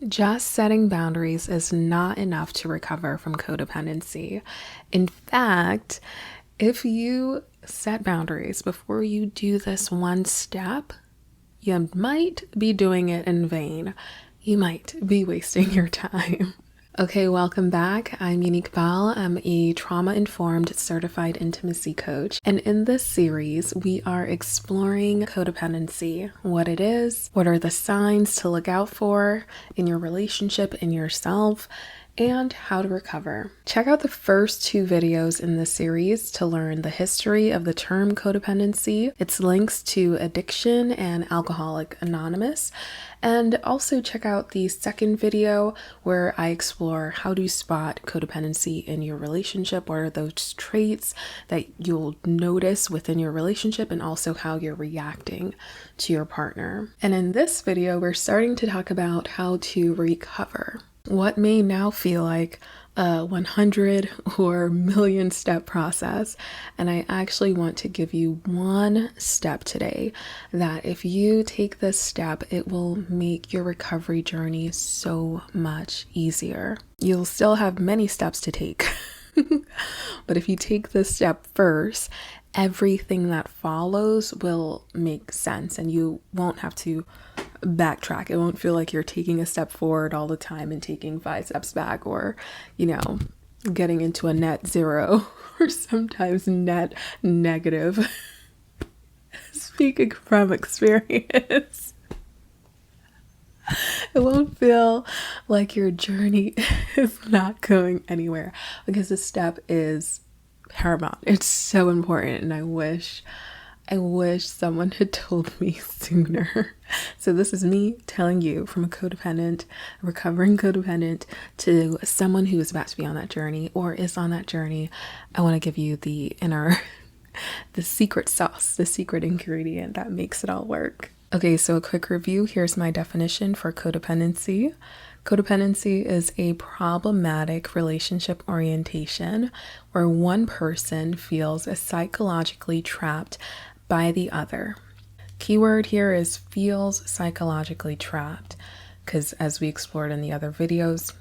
Just setting boundaries is not enough to recover from codependency. In fact, if you set boundaries before you do this one step, you might be doing it in vain. You might be wasting your time. Okay, welcome back. I'm Unique Bell. I'm a trauma-informed certified intimacy coach. And in this series, we are exploring codependency, what it is, what are the signs to look out for in your relationship, in yourself, and how to recover. Check out the first two videos in this series to learn the history of the term codependency, its links to addiction and Alcoholics Anonymous, and also check out the second video where I explore how to spot codependency in your relationship. What are those traits that you'll notice within your relationship and also how you're reacting to your partner. And in this video, we're starting to talk about how to recover. What may now feel like a 100 or million step process. And I actually want to give you one step today that if you take this step, it will make your recovery journey so much easier. You'll still have many steps to take, but if you take this step first, everything that follows will make sense and you won't have to backtrack. It won't feel like you're taking a step forward all the time and taking 5 steps back, or, getting into a net zero or sometimes net negative. Speaking from experience, it won't feel like your journey is not going anywhere because the step is paramount. It's so important, and I wish someone had told me sooner. So this is me telling you, from a codependent, a recovering codependent, to someone who is about to be on that journey or is on that journey. I want to give you the secret sauce, the secret ingredient that makes it all work. Okay, so a quick review. Here's my definition for codependency. Codependency is a problematic relationship orientation where one person feels psychologically trapped by the other. Keyword here is feels psychologically trapped, because as we explored in the other videos,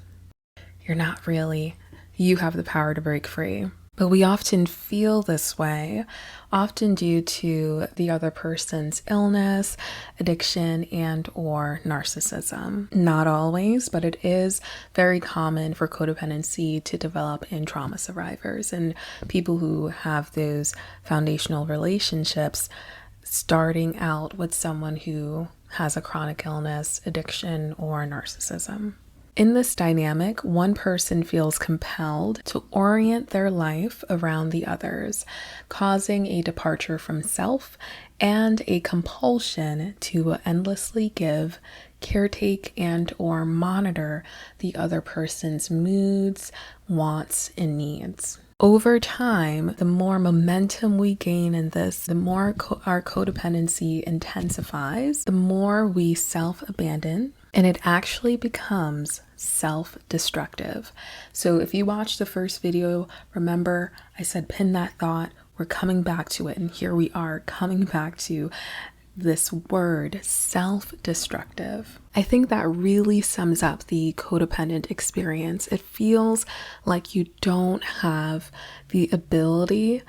you're not really. You have the power to break free. But we often feel this way, often due to the other person's illness, addiction, and or narcissism. Not always, but it is very common for codependency to develop in trauma survivors and people who have those foundational relationships, starting out with someone who has a chronic illness, addiction, or narcissism. In this dynamic, one person feels compelled to orient their life around the others, causing a departure from self and a compulsion to endlessly give, caretake, and or monitor the other person's moods, wants, and needs. Over time, the more momentum we gain in this, the more our codependency intensifies, the more we self-abandon, and it actually becomes self-destructive. So if you watch the first video, remember I said pin that thought. We're coming back to it, and here we are coming back to this word, self-destructive. I think that really sums up the codependent experience. It feels like you don't have the ability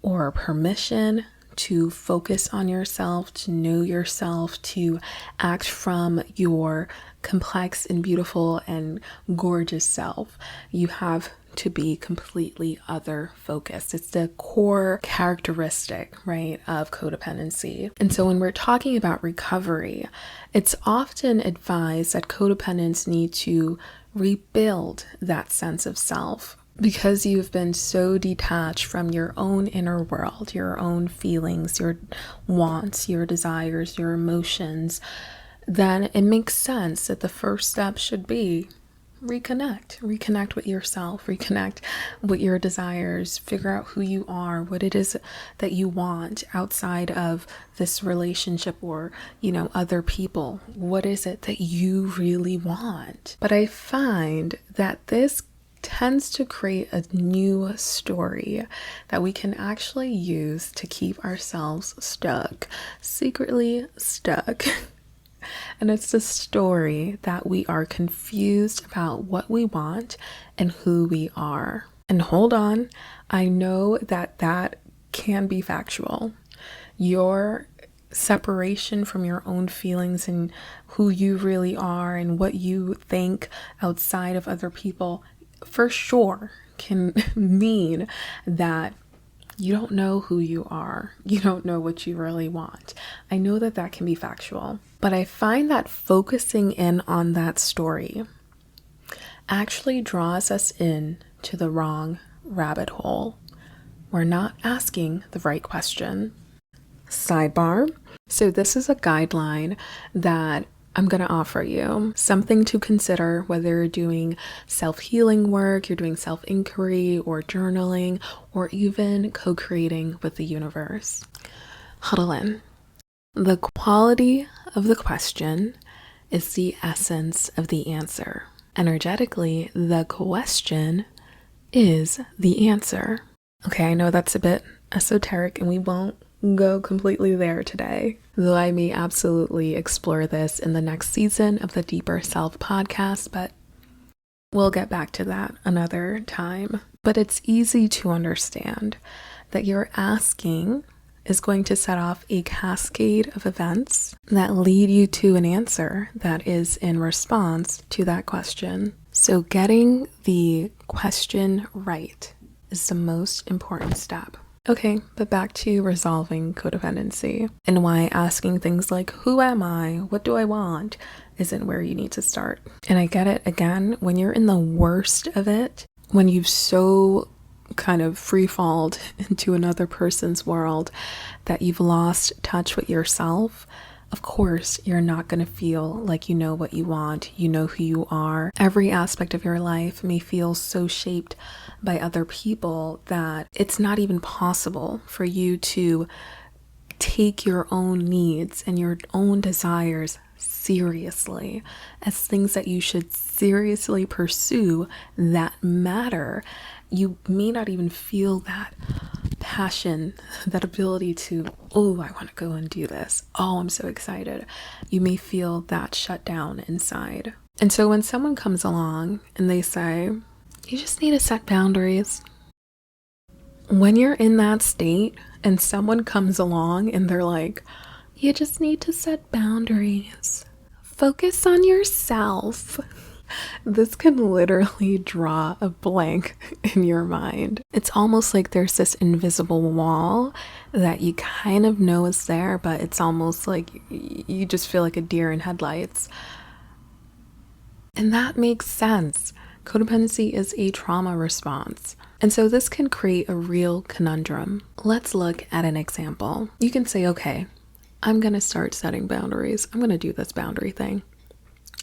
or permission to focus on yourself, to know yourself, to act from your complex and beautiful and gorgeous self. You have to be completely other focused. It's the core characteristic, right, of codependency. And so when we're talking about recovery, it's often advised that codependents need to rebuild that sense of self. Because you've been so detached from your own inner world, your own feelings, your wants, your desires, your emotions, then it makes sense that the first step should be reconnect with yourself, reconnect with your desires, figure out who you are, what it is that you want outside of this relationship or, other people. What is it that you really want? But I find that this tends to create a new story that we can actually use to keep ourselves stuck, secretly stuck And it's the story that we are confused about what we want and who we are. And hold on, I know that that can be factual. Your separation from your own feelings and who you really are and what you think outside of other people for sure can mean that you don't know who you are. You don't know what you really want. I know that that can be factual, but I find that focusing in on that story actually draws us in to the wrong rabbit hole. We're not asking the right question. Sidebar. So this is a guideline that I'm going to offer you. Something to consider whether you're doing self-healing work, you're doing self-inquiry or journaling, or even co-creating with the universe. Huddle in. The quality of the question is the essence of the answer. Energetically, the question is the answer. Okay, I know that's a bit esoteric and we won't go completely there today, though I may absolutely explore this in the next season of the Deeper Self podcast, but we'll get back to that another time. But it's easy to understand that your asking is going to set off a cascade of events that lead you to an answer that is in response to that question. So getting the question right is the most important step. Okay, but back to resolving codependency and why asking things like, who am I? What do I want? Isn't where you need to start. And I get it, again, when you're in the worst of it, when you've so kind of free-falled into another person's world that you've lost touch with yourself, of course, you're not going to feel like you know what you want, you know who you are. Every aspect of your life may feel so shaped by other people that it's not even possible for you to take your own needs and your own desires seriously as things that you should seriously pursue that matter. You may not even feel that passion, that ability to, oh, I want to go and do this. Oh, I'm so excited. You may feel that shut down inside. And so when someone comes along and they say, you just need to set boundaries. When you're in that state and someone comes along and they're like, you just need to set boundaries. Focus on yourself. This can literally draw a blank in your mind. It's almost like there's this invisible wall that you kind of know is there, but it's almost like you just feel like a deer in headlights. And that makes sense. Codependency is a trauma response. And so this can create a real conundrum. Let's look at an example. You can say, okay, I'm going to start setting boundaries. I'm going to do this boundary thing.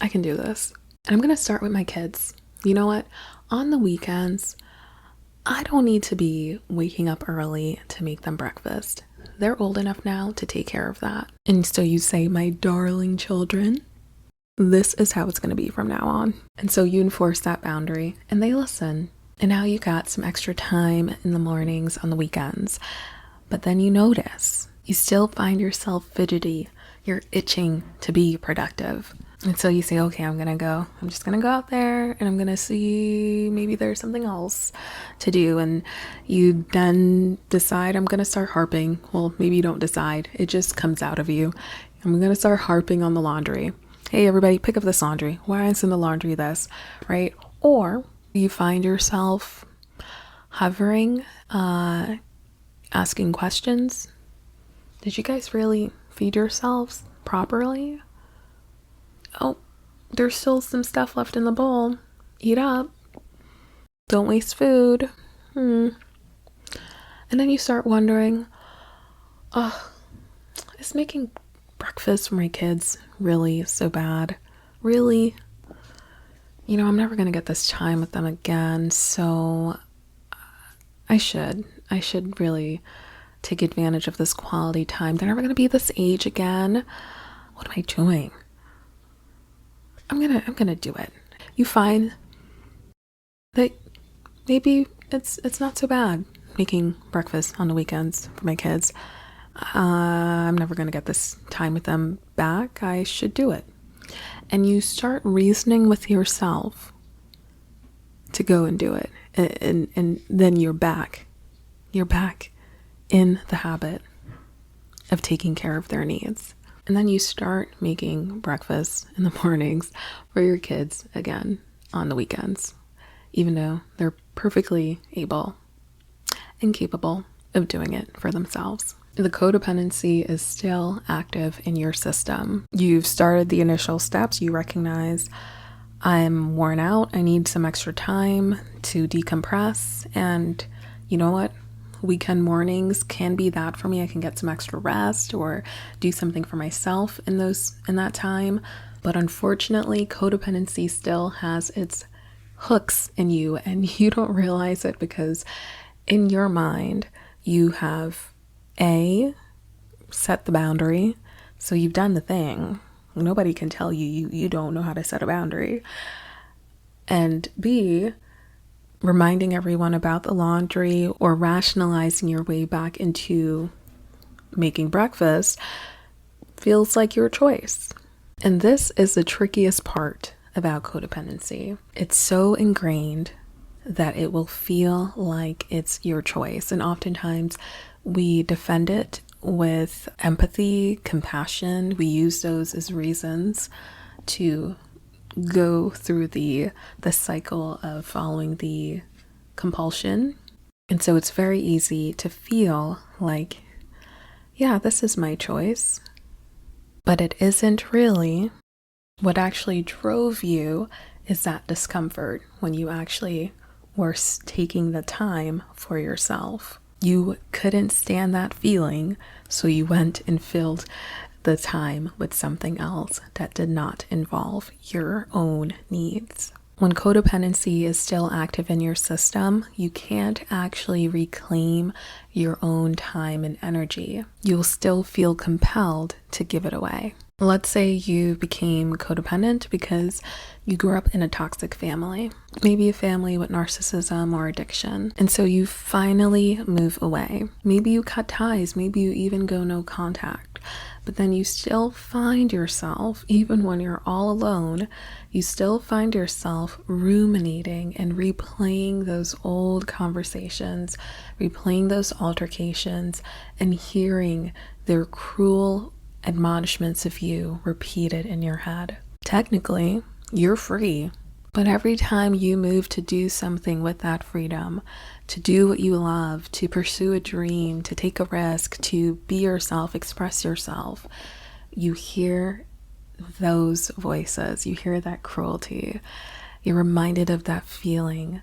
I can do this. And I'm going to start with my kids. You know what? On the weekends, I don't need to be waking up early to make them breakfast. They're old enough now to take care of that. And so you say, my darling children, this is how it's going to be from now on. And so you enforce that boundary and they listen. And now you got some extra time in the mornings on the weekends. But then you notice you still find yourself fidgety. You're itching to be productive. And so you say, okay, I'm just going to go out there and I'm going to see maybe there's something else to do. And you then decide I'm going to start harping. Well, maybe you don't decide. It just comes out of you. I'm going to start harping on the laundry. Hey, everybody, pick up this laundry. Why isn't the laundry this, right? Or you find yourself hovering, asking questions. Did you guys really feed yourselves properly? Oh, there's still some stuff left in the bowl. Eat up. Don't waste food. And then you start wondering, is making breakfast for my kids really so bad? Really? You know, I'm never going to get this time with them again, so I should really take advantage of this quality time. They're never going to be this age again. What am I doing? I'm gonna do it. You find that maybe it's not so bad making breakfast on the weekends for my kids. I'm never going to get this time with them back. I should do it. And you start reasoning with yourself to go and do it. And then you're back. You're back in the habit of taking care of their needs. And then you start making breakfast in the mornings for your kids again on the weekends, even though they're perfectly able and capable of doing it for themselves. The codependency is still active in your system. You've started the initial steps. You recognize, I'm worn out. I need some extra time to decompress. And you know what? Weekend mornings can be that for me. I can get some extra rest or do something for myself in that time. But unfortunately, codependency still has its hooks in you, and you don't realize it because in your mind, you have set the boundary. So you've done the thing. Nobody can tell you don't know how to set a boundary. And B, reminding everyone about the laundry or rationalizing your way back into making breakfast feels like your choice. And this is the trickiest part about codependency. It's so ingrained that it will feel like it's your choice. And oftentimes we defend it with empathy, compassion. We use those as reasons to go through the cycle of following the compulsion. And so it's very easy to feel like, yeah, this is my choice. But it isn't really. What actually drove you is that discomfort when you actually were taking the time for yourself. You couldn't stand that feeling, so you went and filled the time with something else that did not involve your own needs. When codependency is still active in your system, you can't actually reclaim your own time and energy. You'll still feel compelled to give it away. Let's say you became codependent because you grew up in a toxic family, maybe a family with narcissism or addiction. And so you finally move away. Maybe you cut ties, maybe you even go no contact. But then you still find yourself, even when you're all alone, you still find yourself ruminating and replaying those old conversations, replaying those altercations, and hearing their cruel admonishments of you repeated in your head. Technically, you're free, but every time you move to do something with that freedom, to do what you love, to pursue a dream, to take a risk, to be yourself, express yourself, you hear those voices, you hear that cruelty, you're reminded of that feeling.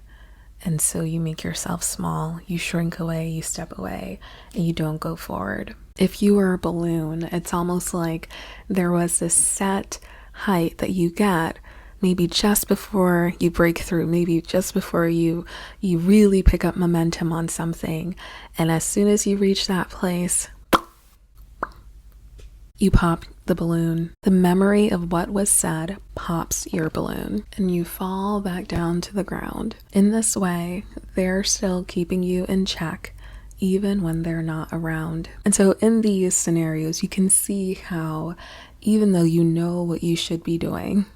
And so you make yourself small, you shrink away, you step away, and you don't go forward. If you were a balloon, it's almost like there was this set height that you get maybe just before you break through, maybe just before you really pick up momentum on something. And as soon as you reach that place, you pop the balloon. The memory of what was said pops your balloon and you fall back down to the ground. In this way, they're still keeping you in check even when they're not around. And so in these scenarios, you can see how even though you know what you should be doing,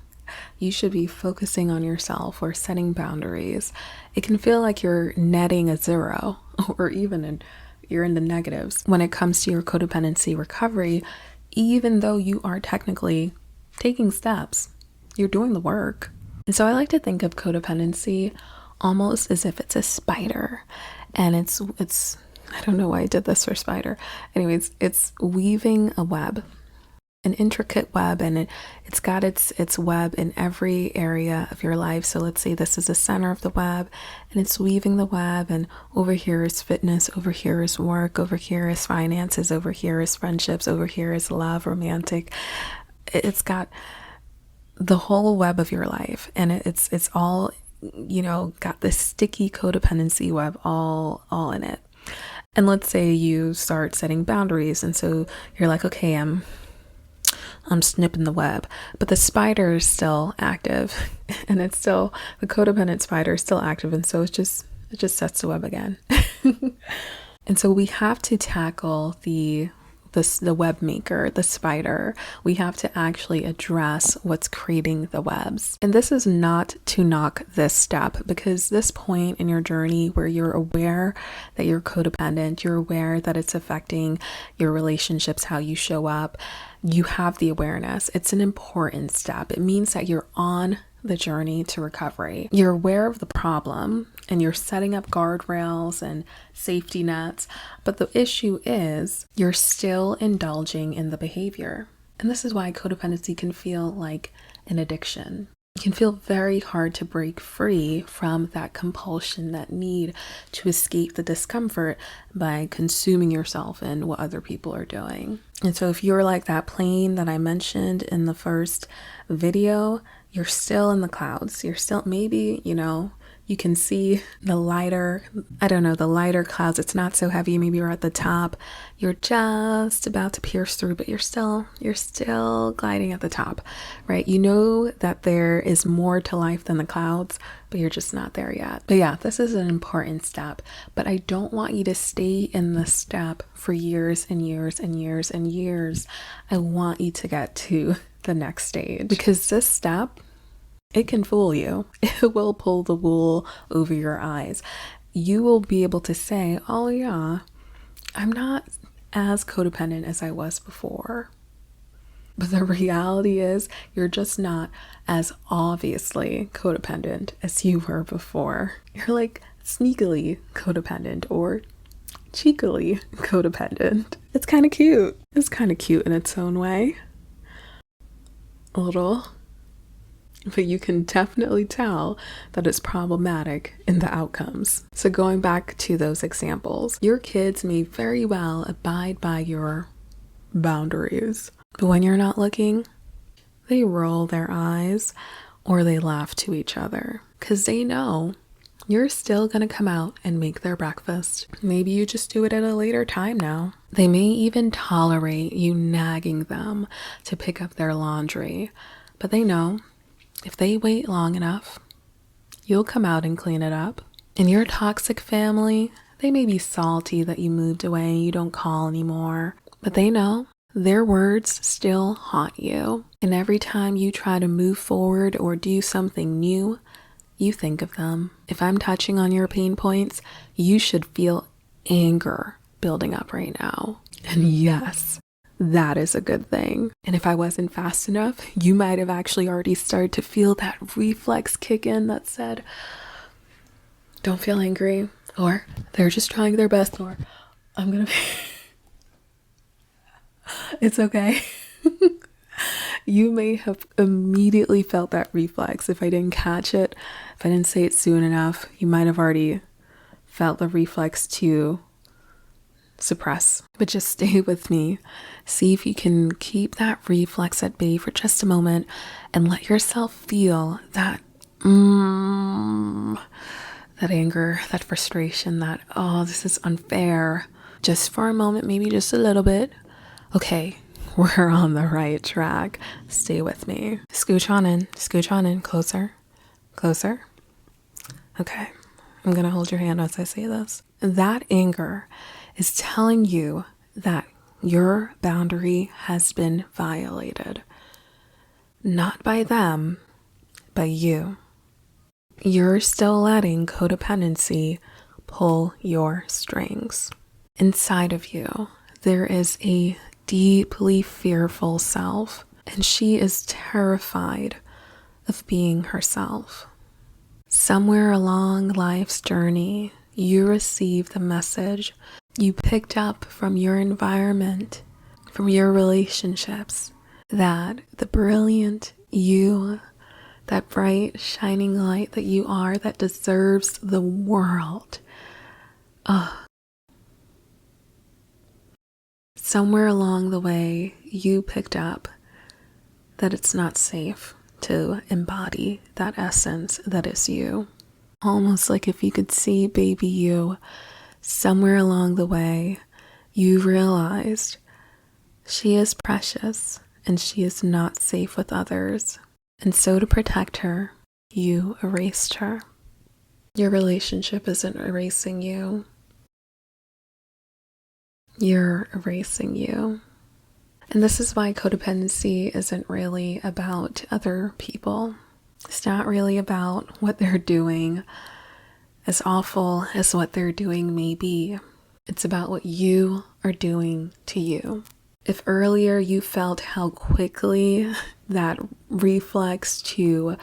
you should be focusing on yourself or setting boundaries, it can feel like you're netting a zero or even you're in the negatives when it comes to your codependency recovery. Even though you are technically taking steps, you're doing the work. And so I like to think of codependency almost as if it's a spider. And it's I don't know why I did this for spider. Anyways, it's weaving a web, an intricate web, and it's got its web in every area of your life. So let's say this is the center of the web, and it's weaving the web, and over here is fitness, over here is work, over here is finances, over here is friendships, over here is love, romantic. It's got the whole web of your life, and it's all, got this sticky codependency web all in it. And let's say you start setting boundaries, and so you're like, okay, I'm snipping the web, but the spider is still active, and it's still, the codependent spider is still active, and so it just sets the web again. And so we have to tackle the the web maker, the spider. We have to actually address what's creating the webs. And this is not to knock this step, because this point in your journey where you're aware that you're codependent, you're aware that it's affecting your relationships, how you show up, you have the awareness. It's an important step. It means that you're on the journey to recovery. You're aware of the problem and you're setting up guardrails and safety nets, but the issue is you're still indulging in the behavior. And this is why codependency can feel like an addiction. It can feel very hard to break free from that compulsion, that need to escape the discomfort by consuming yourself and what other people are doing. And so if you're like that plane that I mentioned in the first video, you're still in the clouds. You're still, maybe, you can see the lighter clouds. It's not so heavy. Maybe you're at the top. You're just about to pierce through, but you're still gliding at the top, right? You know that there is more to life than the clouds, but you're just not there yet. But yeah, this is an important step, but I don't want you to stay in this step for years and years and years and years. I want you to get to the next stage, because this step, it can fool you. It will pull the wool over your eyes. You will be able to say, oh yeah, I'm not as codependent as I was before. But the reality is you're just not as obviously codependent as you were before. You're like sneakily codependent or cheekily codependent. It's kind of cute. It's kind of cute in its own way. A little. But you can definitely tell that it's problematic in the outcomes. So going back to those examples, your kids may very well abide by your boundaries, but when you're not looking, they roll their eyes or they laugh to each other because they know you're still gonna come out and make their breakfast. Maybe you just do it at a later time now. They may even tolerate you nagging them to pick up their laundry, but they know if they wait long enough, you'll come out and clean it up. In your toxic family, they may be salty that you moved away and you don't call anymore, but they know their words still haunt you. And every time you try to move forward or do something new, you think of them. If I'm touching on your pain points, you should feel anger building up right now. And yes, that is a good thing. And if I wasn't fast enough, you might have actually already started to feel that reflex kick in that said, don't feel angry, or they're just trying their best, or I'm gonna be it's okay. You may have immediately felt that reflex. If I didn't catch it, if I didn't say it soon enough, you might have already felt the reflex to suppress. But just stay with me. See if you can keep that reflex at bay for just a moment and let yourself feel that that anger, that frustration, that, oh, this is unfair. Just for a moment, maybe just a little bit. Okay, we're on the right track. Stay with me. Scooch on in, closer, closer. Okay, I'm gonna hold your hand as I say this. That anger is telling you that your boundary has been violated. Not by them, by you. You're still letting codependency pull your strings. Inside of you, there is a deeply fearful self, and she is terrified of being herself. Somewhere along life's journey, you received the message you picked up from your environment, from your relationships, that the brilliant you, that bright, shining light that you are, that deserves the world. Somewhere along the way, you picked up that it's not safe to embody that essence that is you. Almost like if you could see baby you, somewhere along the way, you realized she is precious and she is not safe with others. And so to protect her, you erased her. Your relationship isn't erasing you. You're erasing you. And this is why codependency isn't really about other people. It's not really about what they're doing, as awful as what they're doing may be. It's about what you are doing to you. If earlier you felt how quickly that reflex to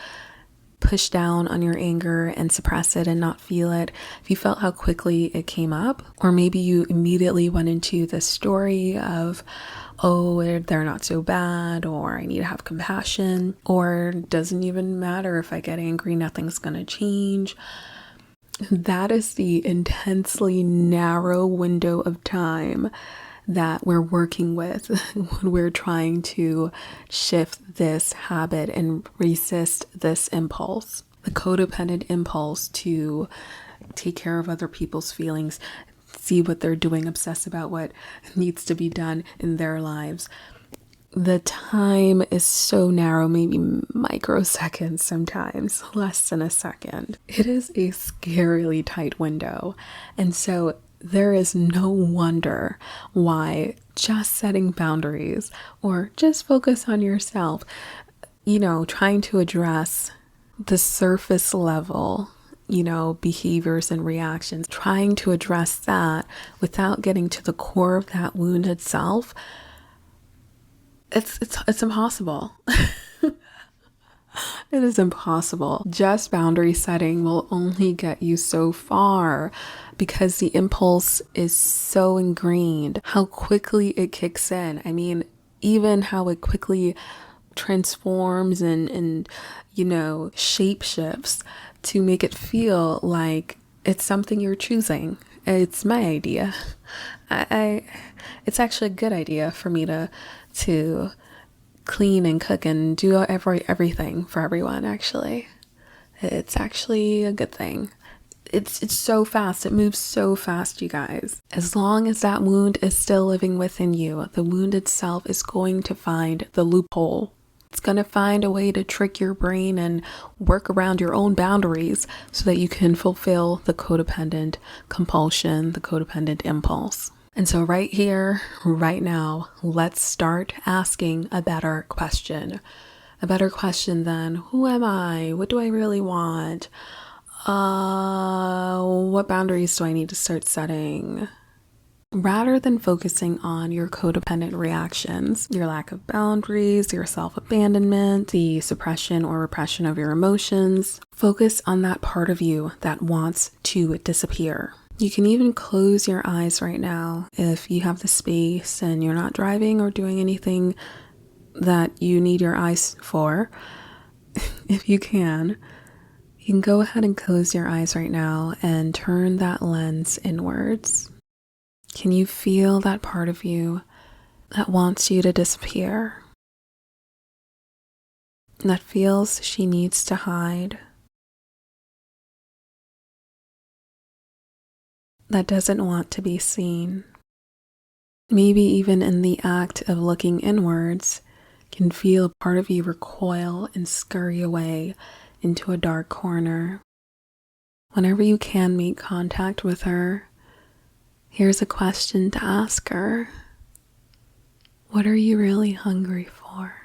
push down on your anger and suppress it and not feel it, if you felt how quickly it came up, or maybe you immediately went into the story of, oh, they're not so bad, or I need to have compassion, or doesn't even matter if I get angry, nothing's gonna change. That is the intensely narrow window of time that we're working with when we're trying to shift this habit and resist this impulse, the codependent impulse to take care of other people's feelings, see what they're doing, obsess about what needs to be done in their lives. The time is so narrow, maybe microseconds sometimes, less than a second. It is a scarily tight window. And so there is no wonder why just setting boundaries or just focus on yourself, trying to address the surface level, behaviors and reactions, trying to address that without getting to the core of that wound itself, it's impossible. It is impossible. Just boundary setting will only get you so far because the impulse is so ingrained. How quickly it kicks in. I mean, even how it quickly transforms and shape shifts to make it feel like it's something you're choosing. It's my idea. It's actually a good idea for me to clean and cook and do everything for everyone. Actually, it's actually a good thing. It's so fast. It moves so fast, you guys. As long as that wound is still living within you, the wound itself is going to find the loophole. It's going to find a way to trick your brain and work around your own boundaries so that you can fulfill the codependent compulsion, the codependent impulse. And so right here, right now, let's start asking a better question. A better question than, who am I? What do I really want? What boundaries do I need to start setting? Rather than focusing on your codependent reactions, your lack of boundaries, your self-abandonment, the suppression or repression of your emotions, focus on that part of you that wants to disappear. You can even close your eyes right now if you have the space and you're not driving or doing anything that you need your eyes for. If you can go ahead and close your eyes right now and turn that lens inwards. Can you feel that part of you that wants you to disappear? That feels she needs to hide? That doesn't want to be seen? Maybe even in the act of looking inwards, can feel a part of you recoil and scurry away into a dark corner. Whenever you can make contact with her, here's a question to ask her. What are you really hungry for?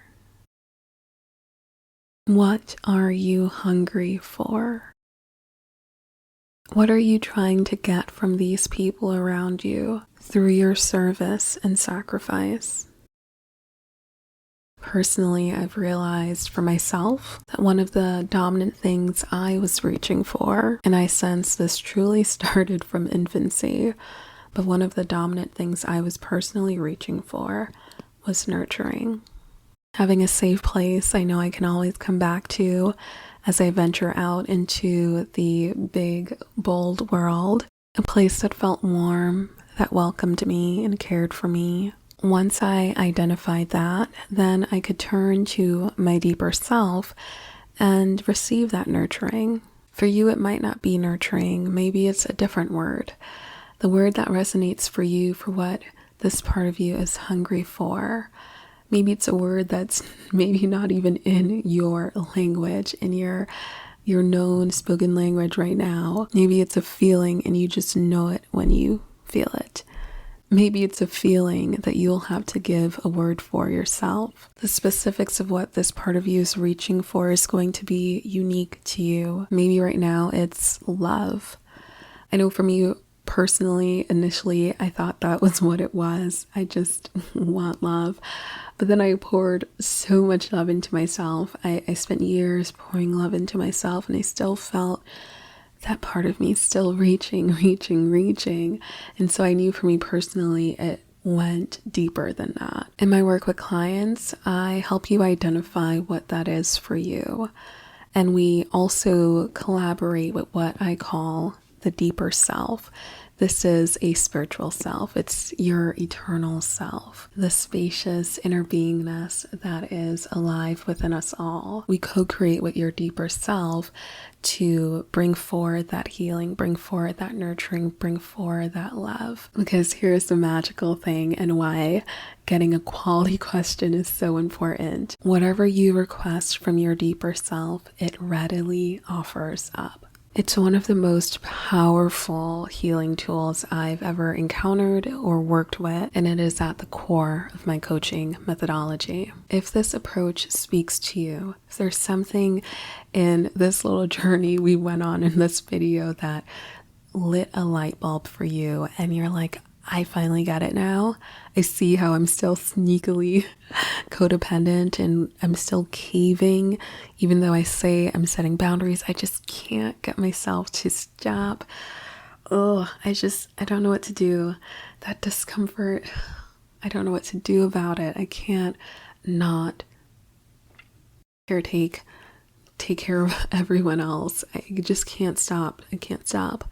What are you hungry for? What are you trying to get from these people around you through your service and sacrifice? Personally, I've realized for myself that one of the dominant things I was reaching for, and I sense this truly started from infancy, but one of the dominant things I was personally reaching for was nurturing. Having a safe place I know I can always come back to as I venture out into the big, bold world, a place that felt warm, that welcomed me and cared for me. Once I identified that, then I could turn to my deeper self and receive that nurturing. For you, it might not be nurturing. Maybe it's a different word. The word that resonates for you, for what this part of you is hungry for. Maybe it's a word that's maybe not even in your language, in your known spoken language right now. Maybe it's a feeling and you just know it when you feel it. Maybe it's a feeling that you'll have to give a word for yourself. The specifics of what this part of you is reaching for is going to be unique to you. Maybe right now it's love. I know for me personally, initially, I thought that was what it was. I just want love. But then I poured so much love into myself. I spent years pouring love into myself, and I still felt that part of me still reaching. And so I knew for me personally, it went deeper than that. In my work with clients, I help you identify what that is for you. And we also collaborate with what I call the deeper self. This is a spiritual self. It's your eternal self, the spacious inner beingness that is alive within us all. We co-create with your deeper self to bring forward that healing, bring forward that nurturing, bring forward that love. Because here's the magical thing and why getting a quality question is so important. Whatever you request from your deeper self, it readily offers up. It's one of the most powerful healing tools I've ever encountered or worked with, and it is at the core of my coaching methodology. If this approach speaks to you, if there's something in this little journey we went on in this video that lit a light bulb for you, and you're like, I finally get it now. I see how I'm still sneakily codependent and I'm still caving. Even though I say I'm setting boundaries, I just can't get myself to stop. I don't know what to do. That discomfort, I don't know what to do about it. I can't not take care of everyone else. I just can't stop. I can't stop.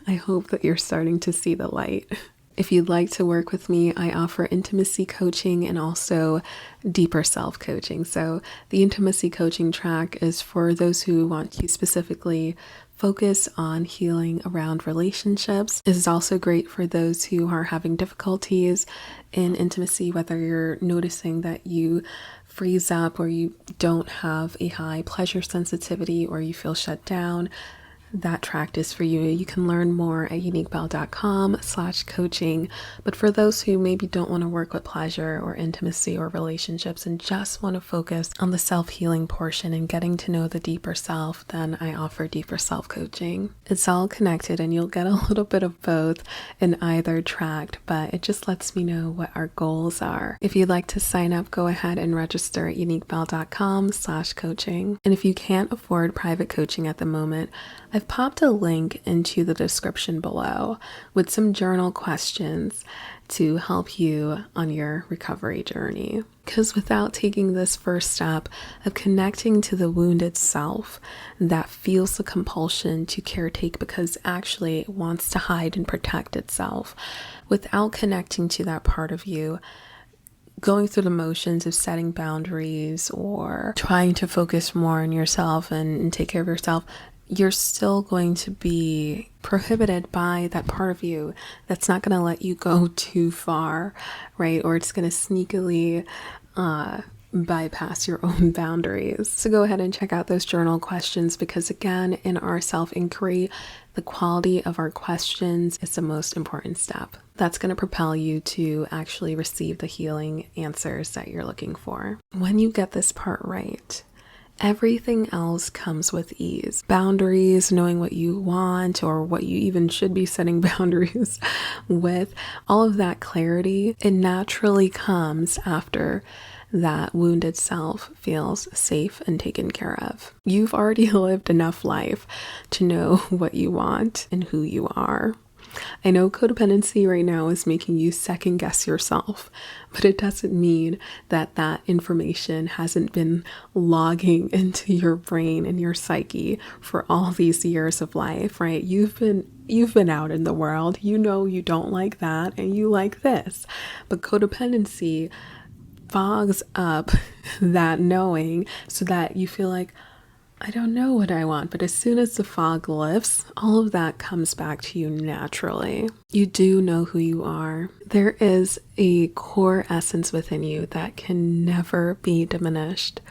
I hope that you're starting to see the light. If you'd like to work with me, I offer intimacy coaching and also deeper self coaching. So the intimacy coaching track is for those who want to specifically focus on healing around relationships. This is also great for those who are having difficulties in intimacy, whether you're noticing that you freeze up or you don't have a high pleasure sensitivity or you feel shut down. That track is for you. You can learn more at uniquebelle.com/coaching. But for those who maybe don't want to work with pleasure or intimacy or relationships and just want to focus on the self-healing portion and getting to know the deeper self, then I offer deeper self-coaching. It's all connected and you'll get a little bit of both in either track, but it just lets me know what our goals are. If you'd like to sign up, go ahead and register at uniquebelle.com/coaching. And if you can't afford private coaching at the moment, I've popped a link into the description below with some journal questions to help you on your recovery journey. Because without taking this first step of connecting to the wounded self that feels the compulsion to caretake because actually it wants to hide and protect itself, without connecting to that part of you, going through the motions of setting boundaries or trying to focus more on yourself and take care of yourself, you're still going to be prohibited by that part of you that's not going to let you go too far, right? Or it's going to sneakily bypass your own boundaries. So go ahead and check out those journal questions because, again, in our self-inquiry, the quality of our questions is the most important step. That's going to propel you to actually receive the healing answers that you're looking for. When you get this part right, everything else comes with ease. Boundaries, knowing what you want or what you even should be setting boundaries with, all of that clarity, it naturally comes after that wounded self feels safe and taken care of. You've already lived enough life to know what you want and who you are. I know codependency right now is making you second guess yourself, but it doesn't mean that that information hasn't been logging into your brain and your psyche for all these years of life, right? You've been out in the world, you know you don't like that and you like this, but codependency fogs up that knowing so that you feel like, I don't know what I want, but as soon as the fog lifts, all of that comes back to you naturally. You do know who you are. There is a core essence within you that can never be diminished,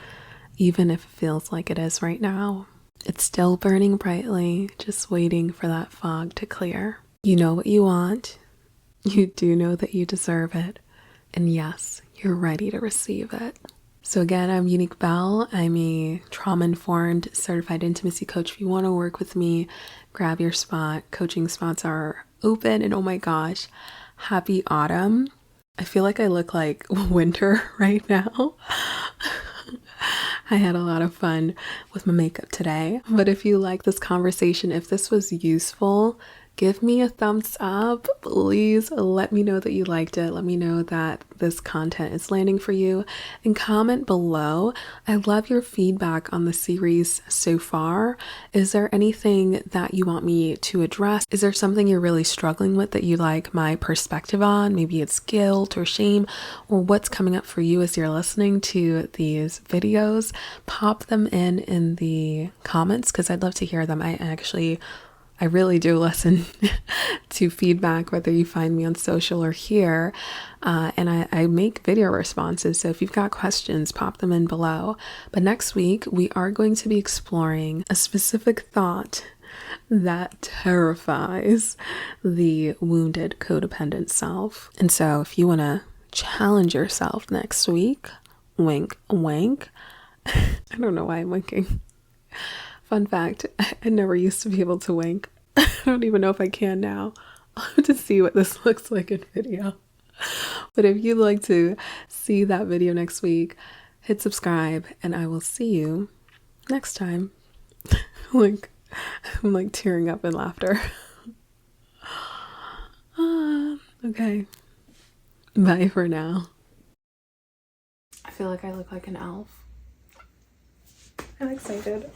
even if it feels like it is right now. It's still burning brightly, just waiting for that fog to clear. You know what you want. You do know that you deserve it. And yes, you're ready to receive it. So again, I'm Unique Bell. I'm a trauma-informed certified intimacy coach. If you want to work with me, grab your spot. Coaching spots are open. And oh my gosh, happy autumn. I feel like I look like winter right now. I had a lot of fun with my makeup today. But if you like this conversation, if this was useful, give me a thumbs up. Please let me know that you liked it. Let me know that this content is landing for you, and comment below. I love your feedback on the series so far. Is there anything that you want me to address? Is there something you're really struggling with that you like my perspective on? Maybe it's guilt or shame, or what's coming up for you as you're listening to these videos. Pop them in the comments because I'd love to hear them. I really do listen to feedback, whether you find me on social or here, and I make video responses, so if you've got questions, pop them in below. But next week, we are going to be exploring a specific thought that terrifies the wounded codependent self. And so if you want to challenge yourself next week, wink, wink. I don't know why I'm winking. Fun fact, I never used to be able to wink. I don't even know if I can now. I'll have to see what this looks like in video. But if you'd like to see that video next week, hit subscribe and I will see you next time. I'm like tearing up in laughter. Okay. Bye for now. I feel like I look like an elf. I'm excited.